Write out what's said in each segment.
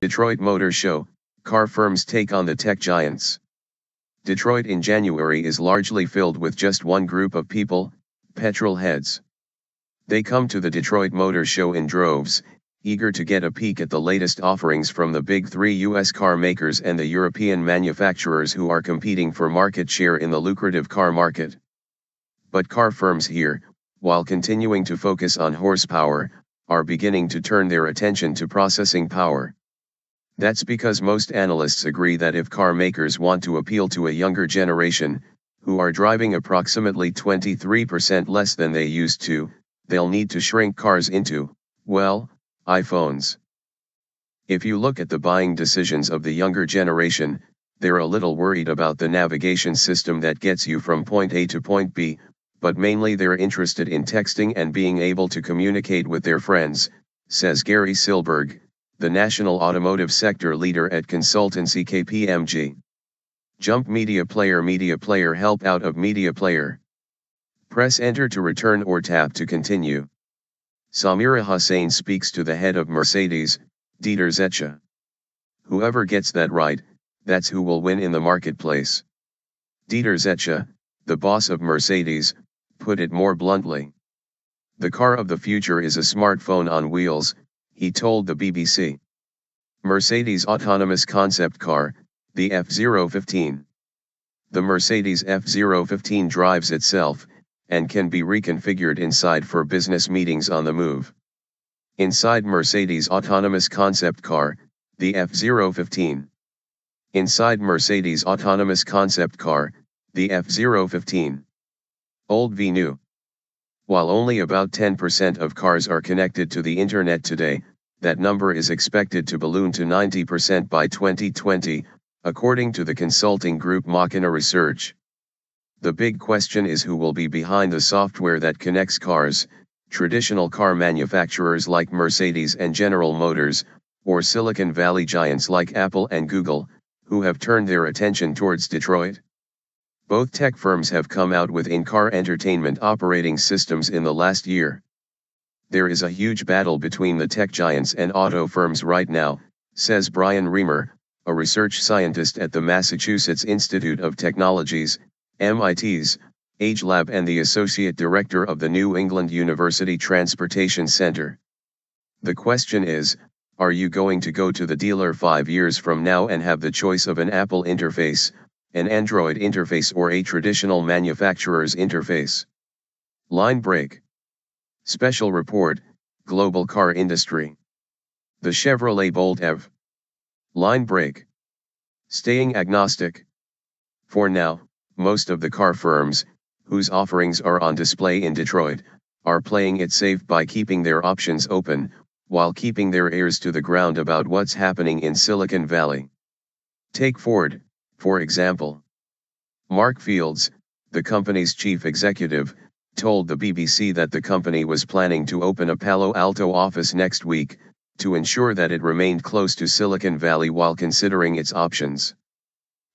Detroit Motor Show, car firms take on the tech giants. Detroit in January is largely filled with just one group of people, petrolheads. They come to the Detroit Motor Show in droves, eager to get a peek at the latest offerings from the big three U.S. car makers and the European manufacturers who are competing for market share in the lucrative car market. But car firms here, while continuing to focus on horsepower, are beginning to turn their attention to processing power. That's because most analysts agree that if car makers want to appeal to a younger generation, who are driving approximately 23% less than they used to, they'll need to shrink cars into, well, iPhones. If you look at the buying decisions of the younger generation, they're a little worried about the navigation system that gets you from point A to point B, but mainly they're interested in texting and being able to communicate with their friends, says Gary Silberg, the national automotive sector leader at consultancy KPMG. Jump Media Player help out of Media Player. Press enter to return or tap to continue. Samira Hussain speaks to the head of Mercedes, Dieter Zetsche. Whoever gets that right, that's who will win in the marketplace. Dieter Zetsche, the boss of Mercedes, put it more bluntly. The car of the future is a smartphone on wheels, he told the BBC. Mercedes autonomous concept car, the F015. The Mercedes F015 drives itself, and can be reconfigured inside for business meetings on the move. Inside Mercedes autonomous concept car, the F015. Inside Mercedes autonomous concept car, the F015. Old v new. While only about 10% of cars are connected to the internet today, that number is expected to balloon to 90% by 2020, according to the consulting group Machina Research. The big question is who will be behind the software that connects cars, traditional car manufacturers like Mercedes and General Motors, or Silicon Valley giants like Apple and Google, who have turned their attention towards Detroit. Both tech firms have come out with in-car entertainment operating systems in the last year. There is a huge battle between the tech giants and auto firms right now, says Brian Reamer, a research scientist at the Massachusetts Institute of Technology's, MIT's, Age Lab and the associate director of the New England University Transportation Center. The question is, are you going to go to the dealer 5 years from now and have the choice of an Apple interface, an Android interface or a traditional manufacturer's interface? Line break. Special report, Global Car Industry. The Chevrolet Bolt EV. Line break. Staying agnostic. For now, most of the car firms, whose offerings are on display in Detroit, are playing it safe by keeping their options open, while keeping their ears to the ground about what's happening in Silicon Valley. Take Ford, for example. Mark Fields, the company's chief executive, told the BBC that the company was planning to open a Palo Alto office next week, to ensure that it remained close to Silicon Valley while considering its options.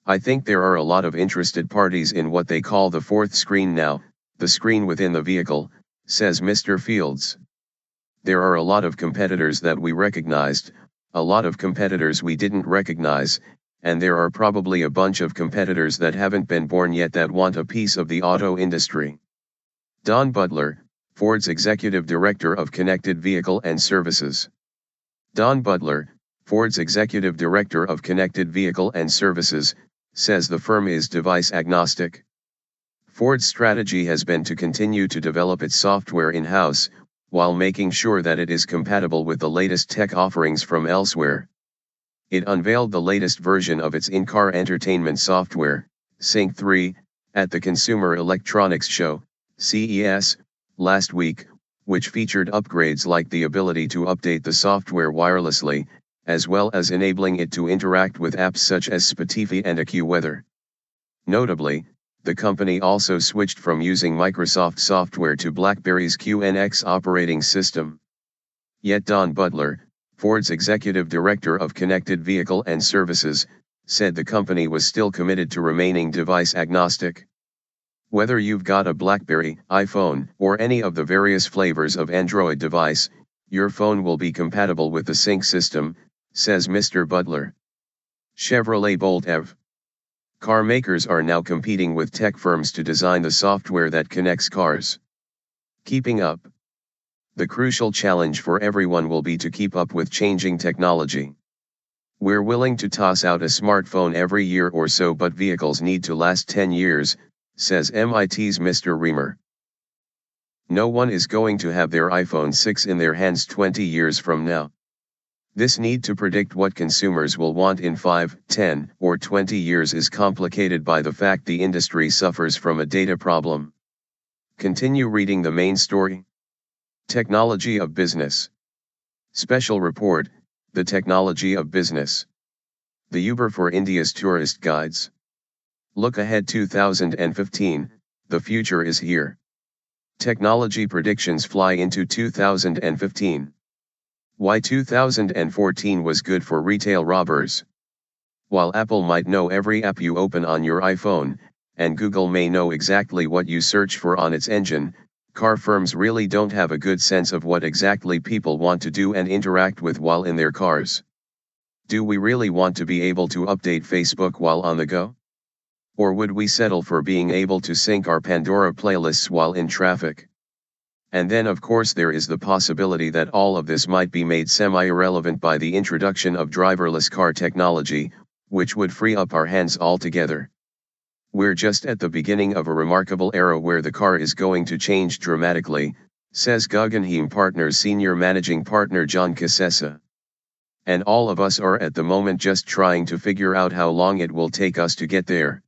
I think there are a lot of interested parties in what they call the fourth screen now, the screen within the vehicle, says Mr. Fields. There are a lot of competitors that we recognized, a lot of competitors we didn't recognize, and there are probably a bunch of competitors that haven't been born yet that want a piece of the auto industry. Don Butler, Ford's executive director of Connected Vehicle and Services. Don Butler, Ford's executive director of Connected Vehicle and Services, says the firm is device agnostic. Ford's strategy has been to continue to develop its software in-house, while making sure that it is compatible with the latest tech offerings from elsewhere. It unveiled the latest version of its in-car entertainment software, Sync 3, at the Consumer Electronics Show, CES, last week, which featured upgrades like the ability to update the software wirelessly, as well as enabling it to interact with apps such as Spotify and AccuWeather. Notably, the company also switched from using Microsoft software to BlackBerry's QNX operating system. Yet Don Butler, Ford's executive director of Connected Vehicle and Services, said the company was still committed to remaining device agnostic. Whether you've got a BlackBerry, iPhone, or any of the various flavors of Android device, your phone will be compatible with the Sync system, says Mr. Butler. Chevrolet Bolt EV. Car makers are now competing with tech firms to design the software that connects cars. Keeping up. The crucial challenge for everyone will be to keep up with changing technology. We're willing to toss out a smartphone every year or so, but vehicles need to last 10 years, says MIT's Mr. Reamer. No one is going to have their iPhone 6 in their hands 20 years from now. This need to predict what consumers will want in 5, 10, or 20 years is complicated by the fact the industry suffers from a data problem. Continue reading the main story. Technology of Business. Special report, The Technology of Business. The Uber for India's Tourist Guides. Look ahead 2015, the future is here. Technology predictions fly into 2015. Why 2014 was good for retail robbers. While Apple might know every app you open on your iPhone, and Google may know exactly what you search for on its engine, car firms really don't have a good sense of what exactly people want to do and interact with while in their cars. Do we really want to be able to update Facebook while on the go? Or would we settle for being able to sync our Pandora playlists while in traffic? And then of course there is the possibility that all of this might be made semi-irrelevant by the introduction of driverless car technology, which would free up our hands altogether. We're just at the beginning of a remarkable era where the car is going to change dramatically, says Guggenheim Partners Senior Managing Partner John Casessa. And all of us are at the moment just trying to figure out how long it will take us to get there.